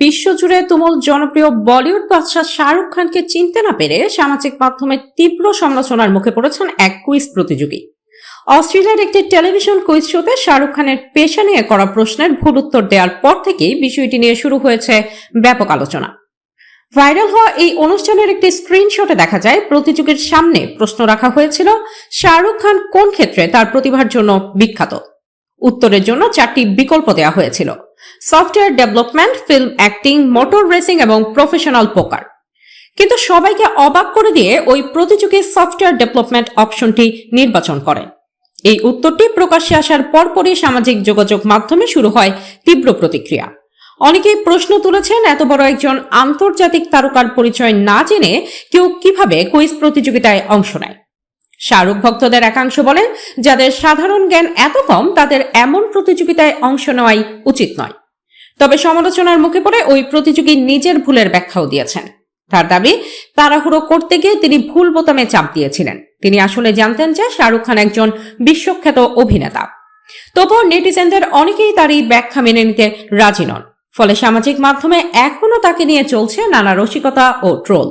বিশ্বজুড়ে তুমুল জনপ্রিয় বলিউড বাদশা শাহরুখ খানকে চিনতে না পেরে সামাজিক মাধ্যমে তীব্র সমালোচনার মুখে পড়েছেন এক কুইজ প্রতিযোগী। অস্ট্রেলিয়ার একটি টেলিভিশন কুইজ শোতে শাহরুখ খানের পেশা নিয়ে করা প্রশ্নের ভুল উত্তর দেওয়ার পর থেকেই বিষয়টি নিয়ে শুরু হয়েছে ব্যাপক আলোচনা। ভাইরাল হওয়া এই অনুষ্ঠানের একটি স্ক্রিনশটে দেখা যায় প্রতিযোগীর সামনে প্রশ্ন রাখা হয়েছিল, শাহরুখ খান কোন ক্ষেত্রে তার প্রতিভার জন্য বিখ্যাত। উত্তরের জন্য 4টি বিকল্প দেওয়া হয়েছিল: software development, film acting, motor racing এবং প্রফেশনাল পোকার। কিন্তু সবাইকে অবাক করে দিয়ে ওই প্রতিযোগী সফটওয়্যার ডেভেলপমেন্ট অপশনটি নির্বাচন করেন। এই উত্তরটি প্রকাশ্যে আসার পরপরই সামাজিক যোগাযোগ মাধ্যমে শুরু হয় তীব্র প্রতিক্রিয়া। অনেকেই প্রশ্ন তুলেছেন, এত বড় একজন আন্তর্জাতিক তারকার পরিচয় না জেনে কেউ কিভাবে কুইজ প্রতিযোগিতায় অংশ নেয়। শাহরুখ ভক্তদের একাংশ বলেন, যাদের সাধারণ জ্ঞান এত কম তাদের এমন প্রতিযোগিতায় অংশ নেওয়াই উচিত নয়। তবে সমালোচনার মুখে পড়ে ওই প্রতিযোগী নিজের ভুলের ব্যাখ্যাও দিয়েছেন। তার দাবি, তাড়াহুড়ো করতে গিয়ে তিনি ভুল বোতামে চাপ দিয়েছিলেন। তিনি আসলে জানতেন যে শাহরুখ খান একজন বিশ্বখ্যাত অভিনেতা। তবুও নেটিজেনদের অনেকেই তার এই ব্যাখ্যা মেনে নিতে রাজি নন। ফলে সামাজিক মাধ্যমে এখনো তাকে নিয়ে চলছে নানা রসিকতা ও ট্রোল।